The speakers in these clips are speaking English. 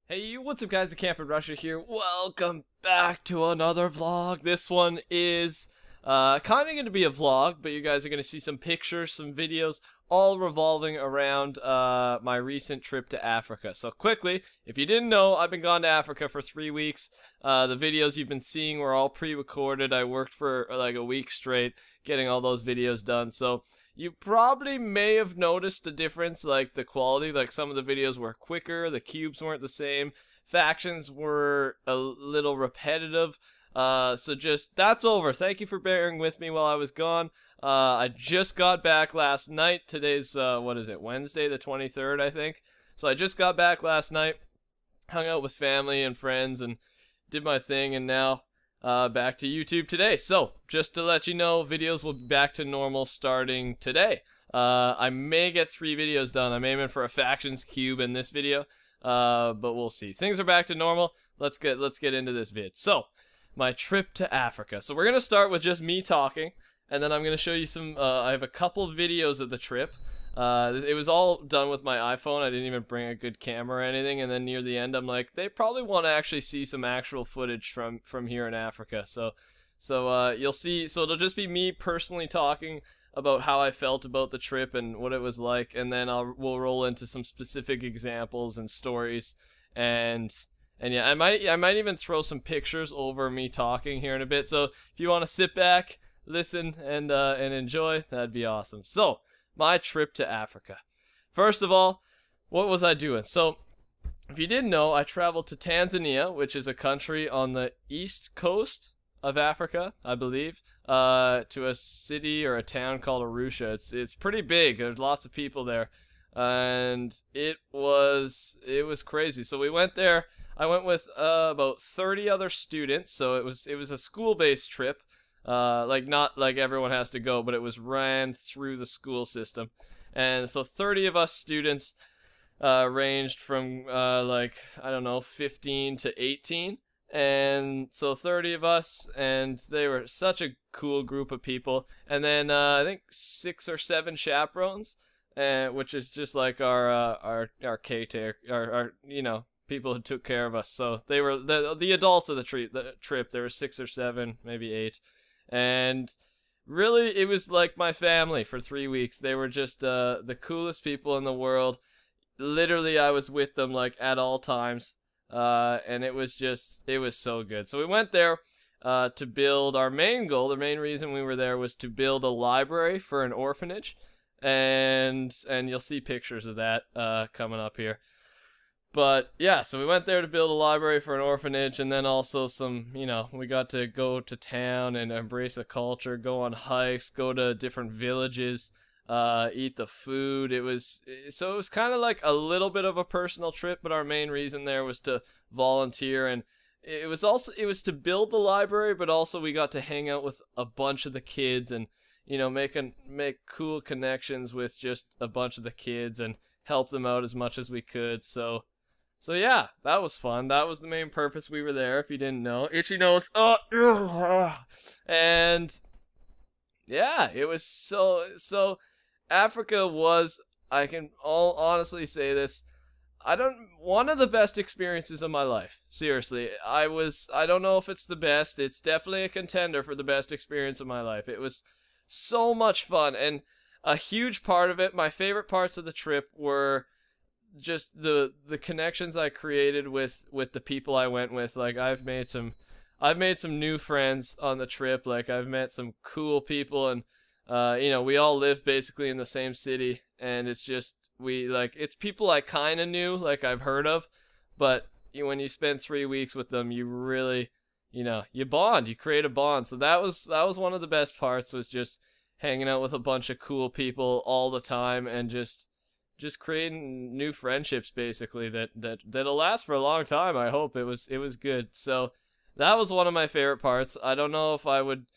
Hey, what's up guys, TheCampingRusher here. Welcome back to another vlog. This one is kind of going to be a vlog, but you guys are going to see some pictures, some videos, all revolving around my recent trip to Africa. So quickly, if you didn't know, I've been gone to Africa for 3 weeks. The videos you've been seeing were all pre-recorded. I worked for like a week straight getting all those videos done. So you probably may have noticed a difference, like the quality, like some of the videos were quicker, the cubes weren't the same, factions were a little repetitive, so just, that's over. Thank you for bearing with me while I was gone. I just got back last night. Today's, what is it, Wednesday the 23rd, I think. So I just got back last night, hung out with family and friends, and did my thing, and now back to YouTube today. So, just to let you know, videos will be back to normal starting today. I may get 3 videos done. I'm aiming for a factions cube in this video, but we'll see. Things are back to normal. Let's get into this vid. So, my trip to Africa. So we're gonna start with just me talking, and then I'm gonna show you some. I have a couple videos of the trip. It was all done with my iPhone. I didn't even bring a good camera or anything. And then near the end, I'm like, they probably want to actually see some actual footage from here in Africa. So you'll see. So it'll just be me personally talking about how I felt about the trip and what it was like. And then we'll roll into some specific examples and stories. And yeah, I might even throw some pictures over me talking here in a bit. So if you want to sit back, listen, and enjoy, that'd be awesome. So, my trip to Africa. First of all, what was I doing? So, if you didn't know, I traveled to Tanzania, which is a country on the east coast of Africa, I believe, to a city or a town called Arusha. It's pretty big. There's lots of people there, and it was crazy. So we went there. I went with about 30 other students. So it was a school-based trip. Like not like everyone has to go, but it was ran through the school system. And so 30 of us students ranged from like, I don't know, 15 to 18. And so 30 of us, and they were such a cool group of people. And then I think 6 or 7 chaperones, which is just like our caretaker, our you know, people who took care of us. So they were the adults of the trip. There were 6 or 7, maybe 8. And really, it was like my family for 3 weeks. They were just the coolest people in the world. Literally, I was with them like at all times, and it was so good. So we went there to build our main goal. The main reason we were there was to build a library for an orphanage, and you'll see pictures of that coming up here. But yeah, so we went there to build a library for an orphanage, and then also some, you know, we got to go to town and embrace the culture, go on hikes, go to different villages, eat the food. It was kind of like a little bit of a personal trip, but our main reason there was to volunteer, and it was to build the library, but also we got to hang out with a bunch of the kids and, you know, make cool connections with just a bunch of the kids and help them out as much as we could. So yeah, that was fun. That was the main purpose we were there, if you didn't know. Itchy nose. And yeah, it was so Africa was, I can all honestly say this, one of the best experiences of my life. Seriously. I don't know if it's the best. It's definitely a contender for the best experience of my life. It was so much fun, and a huge part of it, my favorite parts of the trip were just the connections I created with the people I went with. Like I've made some new friends on the trip. Like I've met some cool people, and you know, we all live basically in the same city, and it's just it's people I kind of knew, like I've heard of, but when you spend 3 weeks with them, you really, you know, you bond, you create a bond. So that was one of the best parts, was just hanging out with a bunch of cool people all the time, and just creating new friendships, basically, that'll last for a long time. I hope. It was good. So that was one of my favorite parts. I don't know if I would,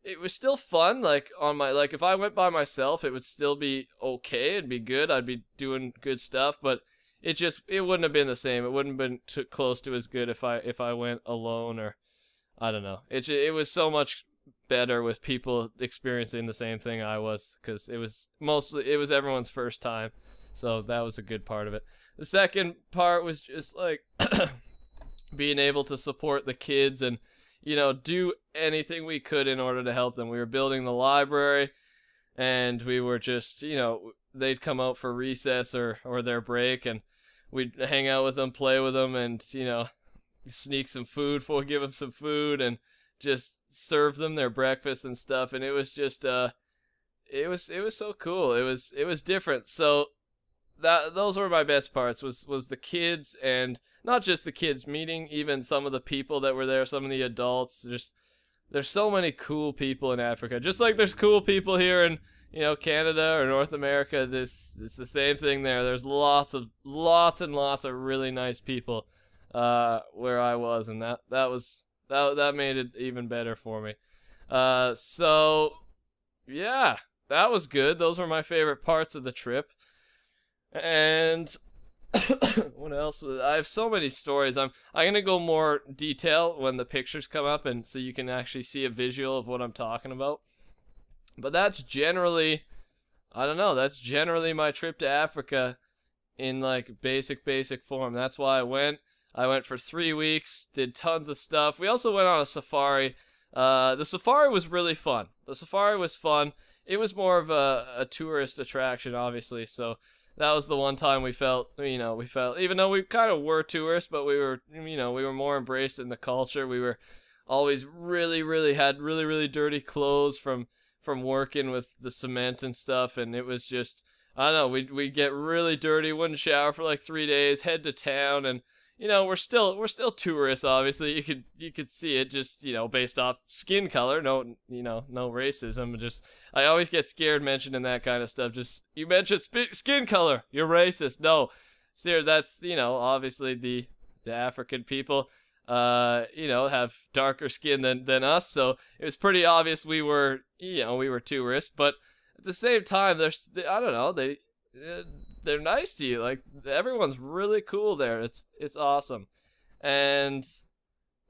it was still fun, like if I went by myself, it would still be okay. It'd be good. I'd be doing good stuff, but it wouldn't have been the same. It wouldn't have been too close to as good if I went alone, or I don't know. It was so much better with people experiencing the same thing I was, because it was everyone's first time. So that was a good part of it. The second part was just like being able to support the kids and, you know, do anything we could in order to help them. We were building the library, and we were just, you know, they'd come out for recess or their break, and we'd hang out with them, play with them, and, you know, sneak some food for, give them some food, and just serve them their breakfast and stuff. And it was just, it was so cool. It was different. So those were my best parts, was the kids, and not just the kids, meeting even some of the people that were there, some of the adults. There's so many cool people in Africa, just like there's cool people here in, you know, Canada or North America. It's the same thing there. There's lots and lots of really nice people where I was, and that made it even better for me. So yeah, that was good. Those were my favorite parts of the trip. And what else? I have so many stories. I'm gonna go more detail when the pictures come up, and so you can actually see a visual of what I'm talking about. But that's generally, I don't know, that's generally my trip to Africa in like basic form. That's why I went. I went for 3 weeks, did tons of stuff. We also went on a safari. The safari was really fun. The safari was fun. It was more of a tourist attraction, obviously, so that was the one time we felt, you know, even though we kind of were tourists, but we were, you know, we were more embraced in the culture. We were always had really dirty clothes from working with the cement and stuff, and it was just, I don't know, we'd get really dirty, wouldn't shower for like 3 days, head to town, and, you know, we're still tourists, obviously. You could see it just, you know, based off skin color. No, you know, no racism. Just, I always get scared mentioning that kind of stuff. Just, you mentioned skin color, you're racist. No, sir, that's, you know, obviously the African people, you know, have darker skin than us. So it was pretty obvious we were, you know, we were tourists. But at the same time, I don't know, they're nice to you. Like, everyone's really cool there. It's awesome. And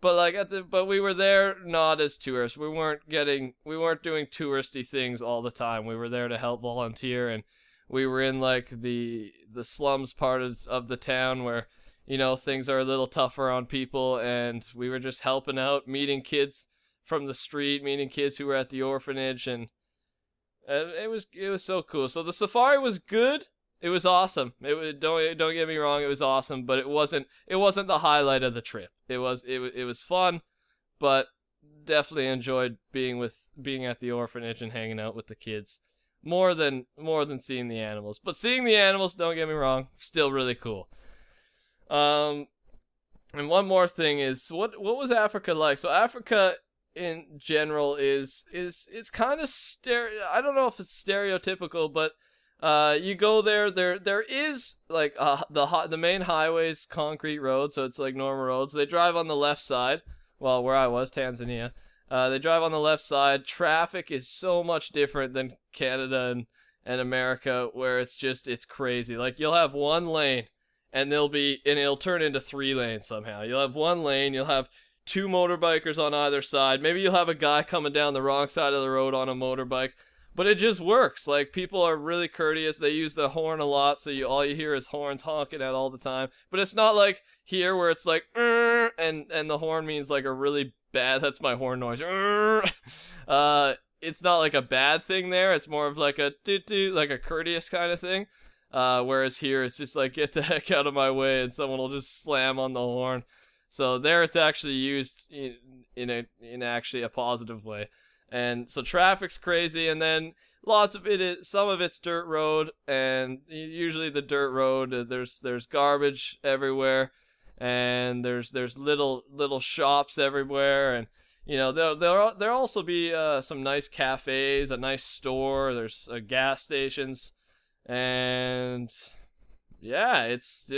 but we were there not as tourists. We weren't doing touristy things all the time. We were there to help volunteer, and we were in like the slums part of the town where, you know, things are a little tougher on people, and we were just helping out, meeting kids from the street, meeting kids who were at the orphanage, and it was so cool. So the safari was good. It was awesome. Don't get me wrong, it was awesome, but it wasn't the highlight of the trip. It was fun, but definitely enjoyed being at the orphanage and hanging out with the kids more than seeing the animals. But seeing the animals, don't get me wrong, still really cool. And one more thing is, what was Africa like? So Africa in general is it's kind of I don't know if it's stereotypical, but you go there is like the main highway's concrete road, so it's like normal roads. They drive on the left side. Well, where I was, Tanzania, they drive on the left side. Traffic is so much different than Canada and America, where it's crazy. Like, you'll have one lane, and it'll turn into 3 lanes somehow. You'll have one lane, you'll have 2 motorbikers on either side. Maybe you'll have a guy coming down the wrong side of the road on a motorbike. But it just works. Like, people are really courteous. They use the horn a lot, so all you hear is horns honking at all the time. But it's not like here where it's like, and the horn means like a really bad, that's my horn noise. It's not like a bad thing there. It's more of like a doot-doot, like a courteous kind of thing. Whereas here, it's just like, get the heck out of my way, and someone will just slam on the horn. So there it's actually used in actually a positive way. And so traffic's crazy, and then some of it's dirt road, and usually the dirt road, there's garbage everywhere, and there's little shops everywhere, and, you know, there'll also be some nice cafes, a nice store, there's gas stations, and yeah, it's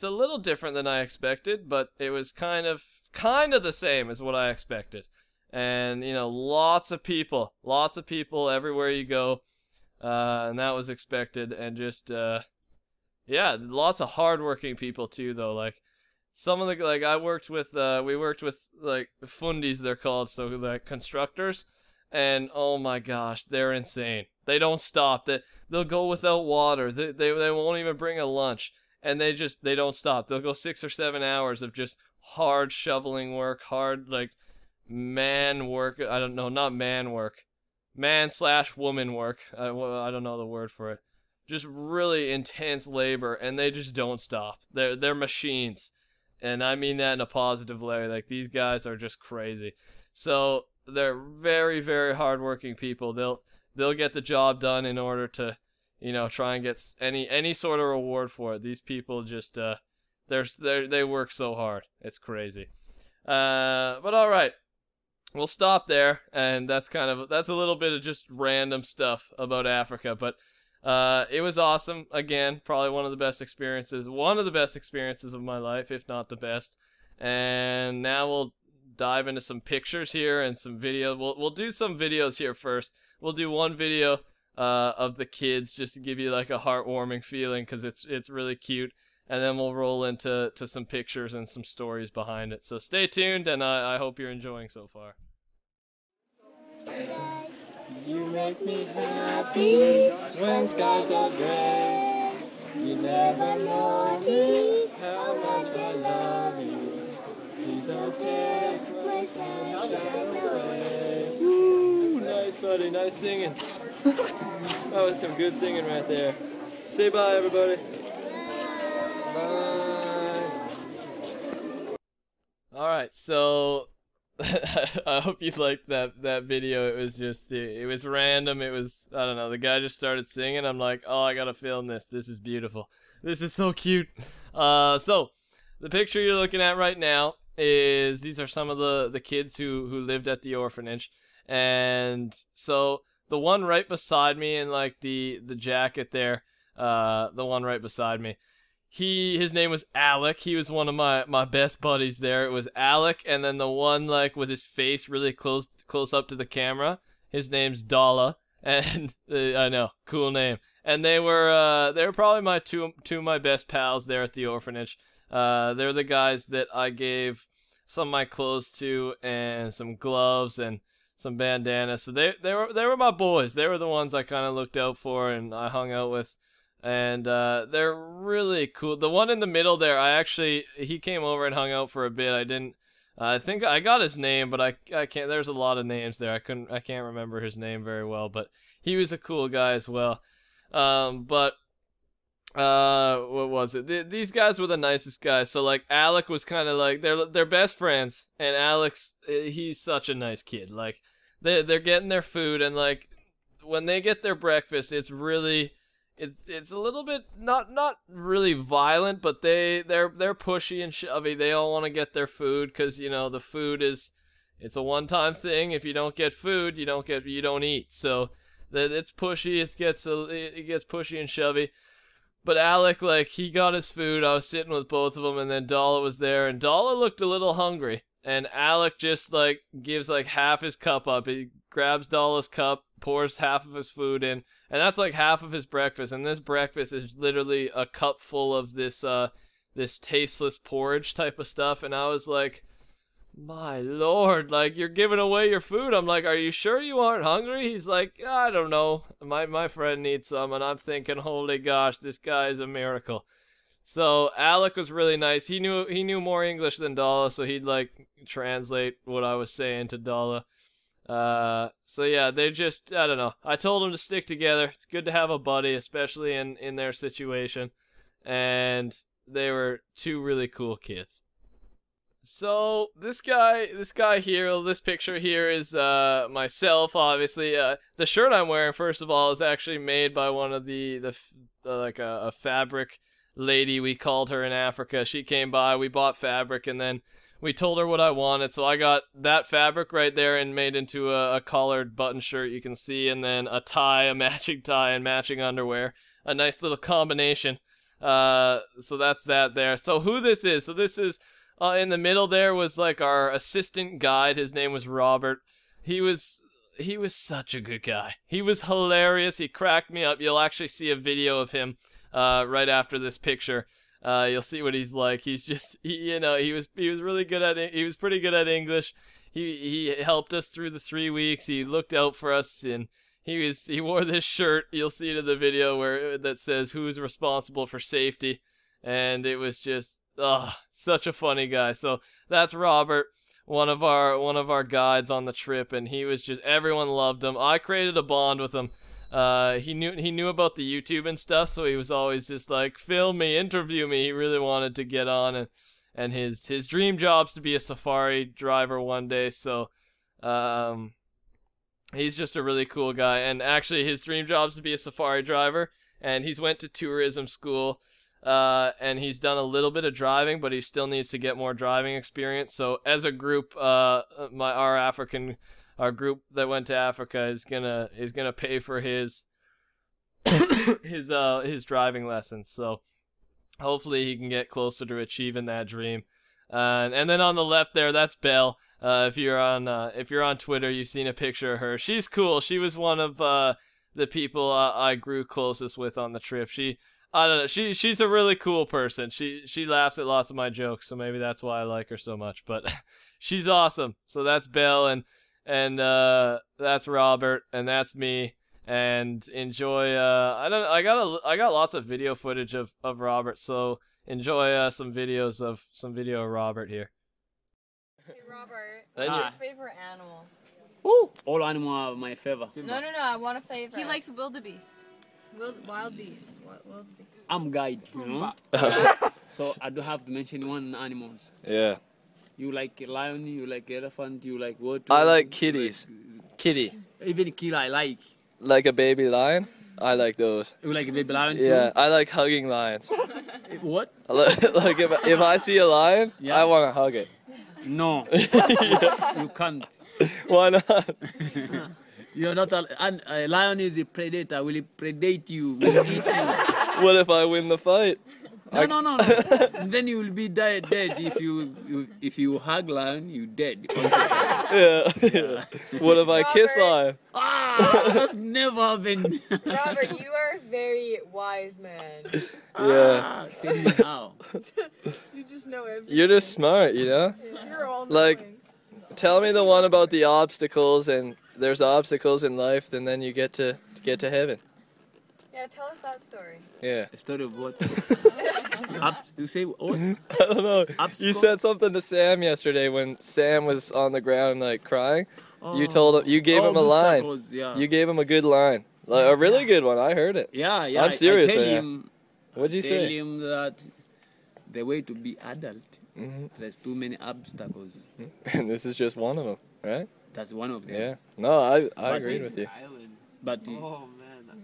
a little different than I expected, but it was kind of the same as what I expected. And, you know, lots of people everywhere you go, and that was expected. And just yeah, lots of hardworking people too, though. Like, some of the, like, we worked with like fundis, they're called, so like constructors, and oh my gosh, they're insane. They don't stop. They'll go without water. They won't even bring a lunch, and they don't stop. They'll go 6 or 7 hours of just hard shoveling work, hard like man work. I don't know, not man work, man/woman work. I don't know the word for it. Just really intense labor, and they just don't stop. They're machines, and I mean that in a positive way. Like, these guys are just crazy. So they're very, very hardworking people. They'll get the job done in order to, you know, try and get any sort of reward for it. These people just they work so hard. It's crazy. But all right, we'll stop there, and that's a little bit of just random stuff about Africa, but it was awesome. Again, probably one of the best experiences of my life, if not the best. And now we'll dive into some pictures here and some videos. We'll do some videos here first. We'll do one video of the kids just to give you like a heartwarming feeling, because it's really cute. And then we'll roll into some pictures and some stories behind it. So stay tuned, and I hope you're enjoying so far. You make me happy when skies are gray. You never know me, how much I love you. Please don't take my sunshine away. Woo, nice buddy, nice singing. That was some good singing right there. Say bye, everybody. Bye. All right, so I hope you liked that video. It was random. It was, I don't know, the guy just started singing. I'm like, oh, I gotta film this. This is beautiful. This is so cute. So the picture you're looking at right now these are some of the kids who lived at the orphanage. And so the one right beside me in like the jacket there, the one right beside me, his name was Alec. He was one of my best buddies there. It was Alec, and then the one like with his face really close up to the camera, his name's Dala. And I know, cool name. And they were probably my two of my best pals there at the orphanage. They're the guys that I gave some of my clothes to, and some gloves and some bandanas. So they were my boys. They were the ones I kind of looked out for and I hung out with. And they're really cool. The one in the middle there, he came over and hung out for a bit. I think I got his name, but I can't. There's a lot of names there. I can't remember his name very well, but he was a cool guy as well. What was it? These guys were the nicest guys. So like Alec was kind of like they're best friends, and Alex, he's such a nice kid. Like they're getting their food, and like when they get their breakfast, it's really. It's a little bit not really violent, but they're pushy and shovey. They all want to get their food because, you know, the food it's a one-time thing. If you don't get food, you don't eat. So it's pushy. It gets pushy and shovey. But Alec, like, he got his food. I was sitting with both of them, and then Dala was there, and Dala looked a little hungry. And Alec just like gives like half his cup up. He grabs Dala's cup, pours half of his food in, and that's like half of his breakfast. And this breakfast is literally a cup full of this tasteless porridge type of stuff. And I was like, my lord, like, you're giving away your food. I'm like, are you sure you aren't hungry? He's like, I don't know. My friend needs some. And I'm thinking, holy gosh, this guy is a miracle. So Alec was really nice. He knew more English than Dala, so he'd like translate what I was saying to Dala. So yeah, they just, I don't know. I told them to stick together. It's good to have a buddy, especially in their situation. And they were two really cool kids. So this guy here, this picture here is myself, obviously. The shirt I'm wearing, first of all, is actually made by one of like a fabric lady, we called her in Africa. She came by, we bought fabric, and then we told her what I wanted. So I got that fabric right there and made into a collared button shirt, you can see, and then a tie, a matching tie, and matching underwear. A nice little combination. So that's that there. So who this is? So this is in the middle there was like our assistant guide. His name was Robert. He was such a good guy. He was hilarious. He cracked me up. You'll actually see a video of him right after this picture. You'll see what he's like. He's just, he was really good at it. He was pretty good at English. he helped us through the 3 weeks. He looked out for us, and he wore this shirt. You'll see it in the video that says "Who's responsible for safety," and it was just such a funny guy. So that's Robert, one of our guides on the trip, and he was just, everyone loved him. I created a bond with him. He knew about the YouTube and stuff, so he was always just like, film me, interview me. He really wanted to get on, and his dream job's to be a safari driver one day. So he's just a really cool guy, and actually his dream job's to be a safari driver, and he's went to tourism school. And he's done a little bit of driving, but he still needs to get more driving experience. So as a group, our group that went to Africa is gonna pay for his his driving lessons. So hopefully he can get closer to achieving that dream. And then on the left there, that's Belle. If you're on Twitter, you've seen a picture of her. She's cool. She was one of the people I grew closest with on the trip. I don't know. She's a really cool person. She laughs at lots of my jokes, so maybe that's why I like her so much. But she's awesome. So that's Belle, and that's Robert, and that's me. And enjoy. I got lots of video footage of Robert. So enjoy some video of Robert here. Hey Robert, Then what's your favorite animal? Woo! All animals are my favorite. No, I want a favorite. He likes wildebeest. Wild beast. I'm guide, you know. So I don't have to mention one animals. Yeah. You like lion, you like elephant, you like what? I like kitties. Kitty. Even kill I like. Like a baby lion? I like those. You like a baby lion Yeah, too? I like hugging lions. What? Like if I see a lion, Yeah. I want to hug it. No. You can't. Why not? You're not a lion is a predator. Will it predate you? Will it eat you? What if I win the fight? No. Then you will be dead. If you hug lion, you dead. Yeah. What if I kiss lion? That's never happened. Robert, you are a very wise man. Yeah. Tell me how. You just know everything. You're just smart, you know? You're all Like, knowing. tell me the one about the obstacles, and there's obstacles in life, and then you get to heaven. Yeah, tell us that story. Yeah. A story of what? You say what? I don't know. You Obstacle? said something to Sam yesterday when Sam was on the ground like crying. You told him, you gave him a line. Obstacles, yeah. You gave him a good line, like a really good one. I heard it. Yeah. I'm serious, I tell man. him. What'd you Tell say? him that the way to be adult, Mhm. there's too many obstacles. And this is just one of them, right? That's one of them. Yeah. No, I But agreed with you. But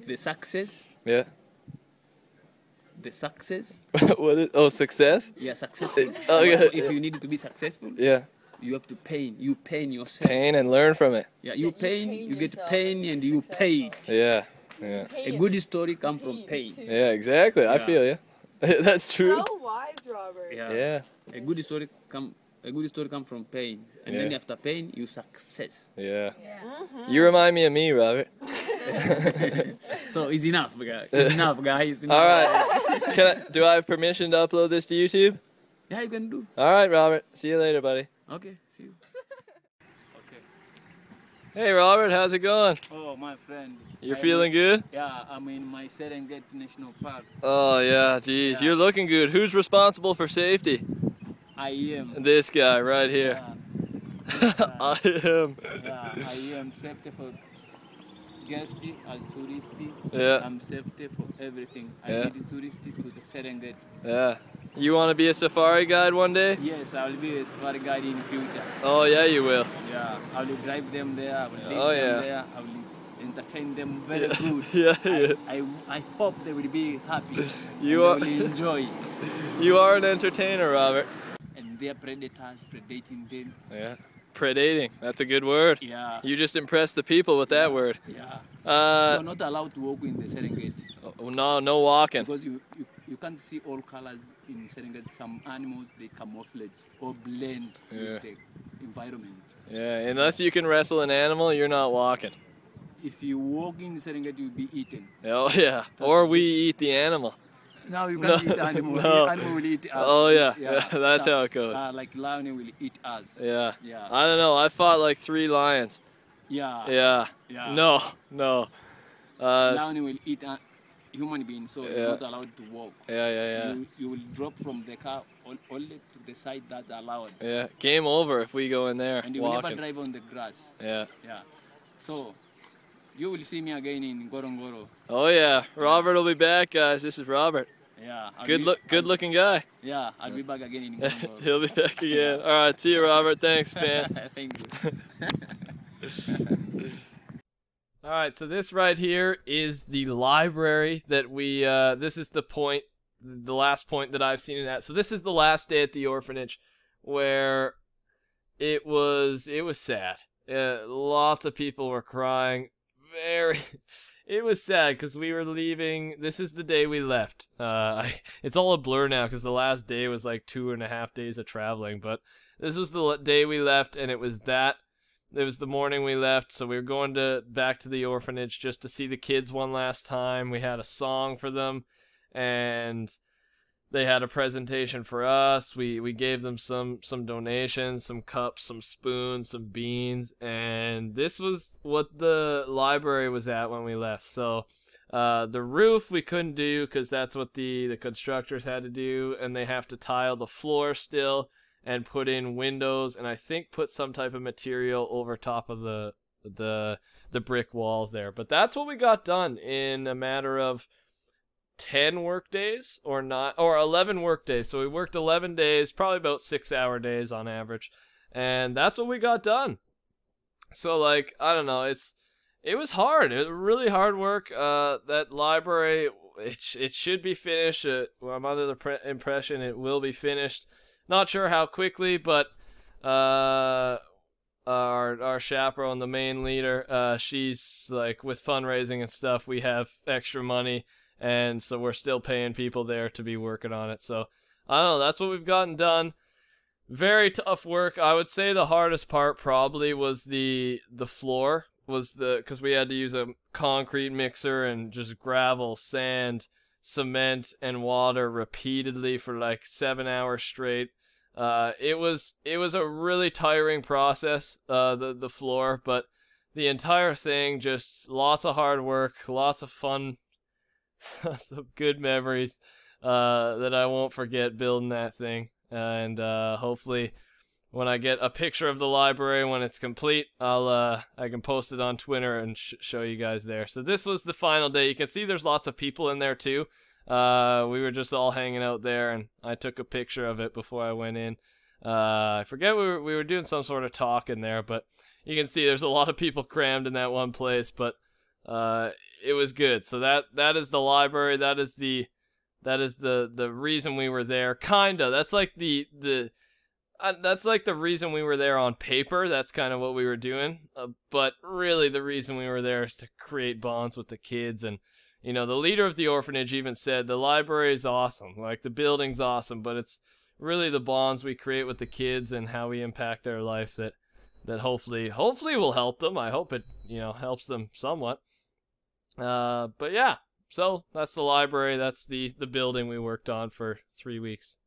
the success, Yeah. the success, What is? Oh, success. yeah, successful. Oh, yeah. If you need to be successful, Yeah. you have to pain. You pain yourself. Pain and learn from it. Yeah, you pain, pain you get yourself pain, and and be you pay. successful. Yeah. Yeah. A good story comes from pain. Yeah. Exactly. I Yeah. feel you. That's true. So wise, Robert. Yeah. A good story come from pain, and Yeah. then after pain, you success. Yeah. You remind me of me, Robert. So it's enough, guys. It's enough, guys. All right. Do I have permission to upload this to YouTube? Yeah, you can do. All right, Robert. See you later, buddy. Okay, see you. Hey Robert, how's it going? Oh, my friend. You're feeling good? Yeah, I'm in my Serengeti National Park. Oh yeah, geez, Yeah. you're looking good. Who's responsible for safety? I am. This guy right here. I am. Yeah, I am safety for guests as tourists. Yeah. I'm safety for everything. Yeah. I lead tourists to the Serengeti. Yeah. You want to be a safari guide one day? Yes, I will be a safari guide in the future. Oh yeah, you will. Yeah, I will drive them there. I will lead Oh, them yeah. there. I will entertain them very good. Yeah, yeah. I hope they will be happy. You and are- they will enjoy. You are an entertainer, Robert. And their predators predating them. Yeah. Predating. That's a good word. Yeah. You just impressed the people with that word. Yeah. You Uh, are not allowed to walk in the Serengeti no walking. because you can't see all colors in Serengeti. Some animals they camouflage or blend Yeah. with the environment. Yeah, unless you can wrestle an animal, you're not walking. If you walk in Serengeti, you'll be eaten. Oh yeah. Or we eat the animal. Now you No, can't eat animal. no. Animal will eat us. Oh yeah, that's how it goes. Like lion will eat us. Yeah. Yeah. I don't know. I fought like 3 lions. Yeah. Yeah. Yeah. No. Lion will eat a human being, so Yeah. you're not allowed to walk. Yeah. You will drop from the car only to the side that's allowed. Yeah. Game over if we go in there And you will never walking. drive on the grass. Yeah. Yeah. So you will see me again in Gorongoro. Oh yeah. Robert will be back, guys. This is Robert. Yeah. Good looking guy. Yeah, I'll be back again in Gorongoro. He'll be back again. All right. See you, Robert. Thanks, man. Thank you. All right, so this right here is the library that we, this is the last point that I've seen it at. So this is the last day at the orphanage where it was sad. Lots of people were crying. It was sad because we were leaving. This is the day we left. It's all a blur now because the last day was like 2.5 days of traveling, but this was the day we left, and it was the morning we left, so we were going back to the orphanage just to see the kids one last time. We had a song for them, and they had a presentation for us. We gave them some donations, some cups, some spoons, some beans, and this was what the library was at when we left. So the roof we couldn't do because that's what the constructors had to do, and they have to tile the floor still and put in windows, and I think put some type of material over top of the brick walls there. But that's what we got done in a matter of 10 work days or 11 work days. So we worked 11 days, probably about 6-hour days on average, and that's what we got done. So like, I don't know, it was hard. It was really hard work. That library, it should be finished. Well, I'm under the impression it will be finished. Not sure how quickly, but our chaperone, the main leader, she's like, with fundraising and stuff, we have extra money, and so we're still paying people there to be working on it. So I don't know, that's what we've gotten done. Very tough work. I would say the hardest part probably was the floor, because we had to use a concrete mixer and just gravel, sand, cement, and water repeatedly for like 7 hours straight. It was a really tiring process, the floor, but the entire thing, just lots of hard work, lots of fun, some good memories that I won't forget building that thing. And hopefully when I get a picture of the library when it's complete, I can post it on Twitter and show you guys there. So this was the final day. You can see there's lots of people in there too. We were just all hanging out there, and I took a picture of it before I went in. I forget, we were doing some sort of talk in there, but you can see there's a lot of people crammed in that one place, but it was good. So that is the library. That is the reason we were there. Kinda. That's like that's like the reason we were there on paper. That's kind of what we were doing. But really the reason we were there is to create bonds with the kids. And you know, the leader of the orphanage even said the library is awesome. Like, the building's awesome, but it's really the bonds we create with the kids and how we impact their life that hopefully will help them. I hope it, helps them somewhat. But yeah, so that's the library. That's the building we worked on for 3 weeks.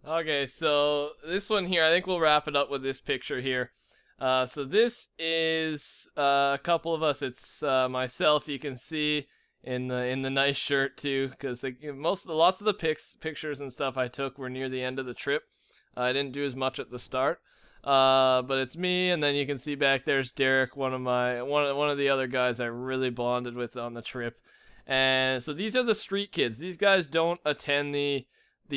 Okay, so this one here, I think we'll wrap it up with this picture here. So this is a couple of us. It's myself. You can see in the nice shirt too, because lots of the pictures and stuff I took were near the end of the trip. I didn't do as much at the start, but it's me, and then you can see back there's Derek, one of the other guys I really bonded with on the trip. And so these are the street kids. These guys don't attend the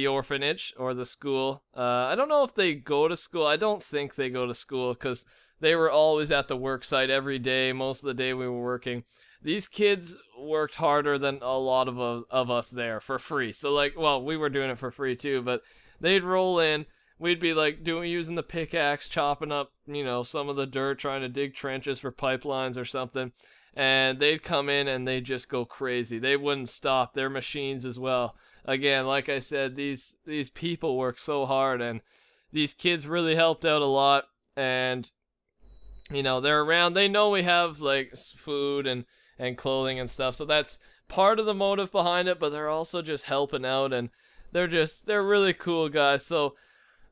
orphanage or the school. I don't know if they go to school. I don't think they go to school because they were always at the work site every day, most of the day we were working. These kids worked harder than a lot of us there for free. So we were doing it for free too, but they'd roll in. We'd be using the pickaxe, chopping up, some of the dirt, trying to dig trenches for pipelines or something. And they'd come in and they'd just go crazy. They wouldn't stop. Their machines as well. Again, like I said, these people work so hard, and these kids really helped out a lot. And they're around. They know we have food and clothing and stuff. So that's part of the motive behind it, but they're also just helping out, and they're really cool guys. So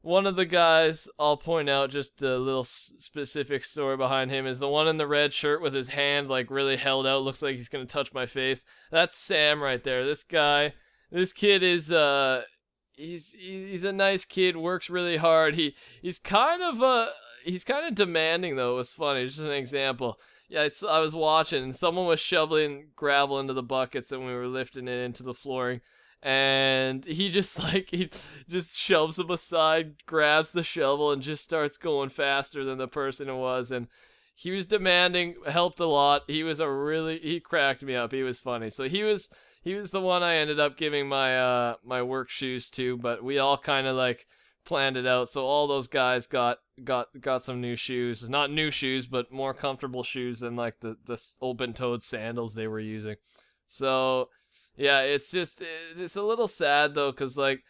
one of the guys, I'll point out just a little specific story behind him, is the one in the red shirt with his hand like really held out, looks like he's gonna touch my face. That's Sam right there. This kid is he's a nice kid, works really hard. He's kind of demanding though. It was funny. Just an example. Yeah, I was watching and someone was shoveling gravel into the buckets and we were lifting it into the flooring. And he just shoves them aside, grabs the shovel, and just starts going faster than the person it was. And he was demanding, helped a lot. He cracked me up. He was funny. So he was the one I ended up giving my my work shoes to. But we all kind of like planned it out. So all those guys got some new shoes, not new shoes, but more comfortable shoes than like the open-toed sandals they were using. So. Yeah, it's a little sad though, cause like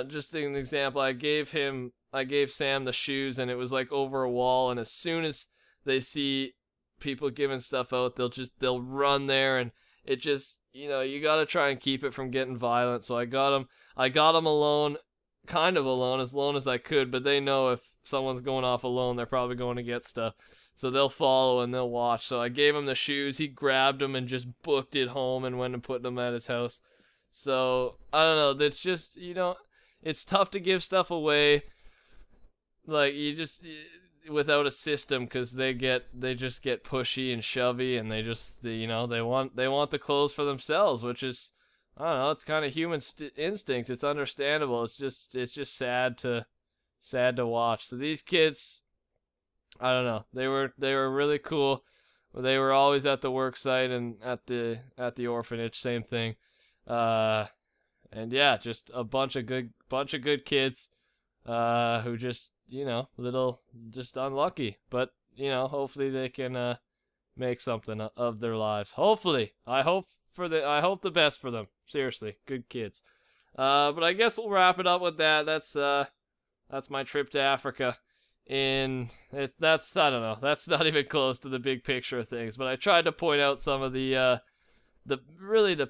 just an example, I gave Sam the shoes, and it was like over a wall, and as soon as they see people giving stuff out, they'll run there, and it just, you gotta try and keep it from getting violent. So I got them alone, kind of alone as I could, but they know if someone's going off alone, they're probably going to get stuff. So they'll follow and they'll watch. So I gave him the shoes. He grabbed them and just booked it home and went and put them at his house. So, I don't know. That's just, it's tough to give stuff away. Like, without a system, because they just get pushy and shovey, and they want the clothes for themselves, which is, I don't know, it's kind of human instinct. It's understandable. It's just sad to watch. So these kids, I don't know. They were really cool. They were always at the work site and at the orphanage, same thing. And yeah, just a bunch of good kids, who just, just unlucky. But, hopefully they can make something of their lives. Hopefully. I hope the best for them. Seriously, good kids. But I guess we'll wrap it up with that. That's my trip to Africa. I don't know, that's not even close to the big picture of things, but I tried to point out some of the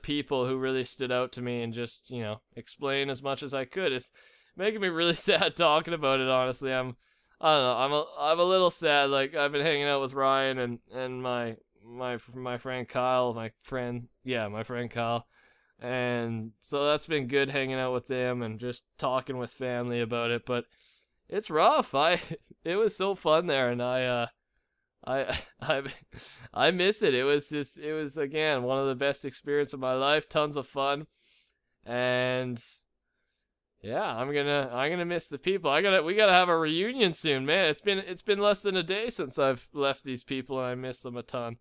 people who really stood out to me, and just, explain as much as I could. It's making me really sad talking about it, honestly. I don't know, I'm a little sad. Like, I've been hanging out with Ryan and my friend Kyle, my friend Kyle, and so that's been good, hanging out with them and just talking with family about it. But it's rough. It was so fun there, and I miss it. It was again one of the best experiences of my life. Tons of fun, and yeah, I'm gonna miss the people. We gotta have a reunion soon, man. It's been less than a day since I've left these people, and I miss them a ton.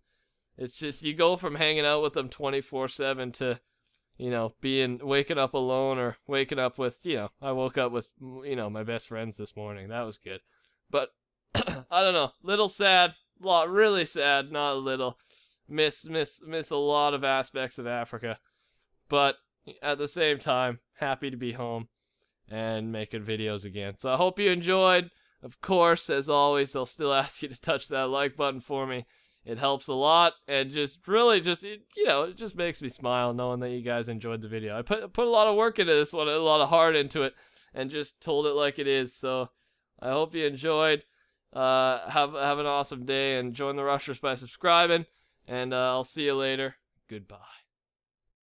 It's just, you go from hanging out with them 24/7 to, waking up alone, or waking up with, I woke up with, my best friends this morning. That was good. But, I don't know, little sad, really sad, not a little. Miss a lot of aspects of Africa. But, at the same time, happy to be home and making videos again. So I hope you enjoyed. Of course, as always, I'll still ask you to touch that like button for me. It helps a lot, and it just makes me smile knowing that you guys enjoyed the video. I put a lot of work into this one, a lot of heart into it, and just told it like it is. So I hope you enjoyed. Have an awesome day, and join the Rushers by subscribing, and I'll see you later. Goodbye.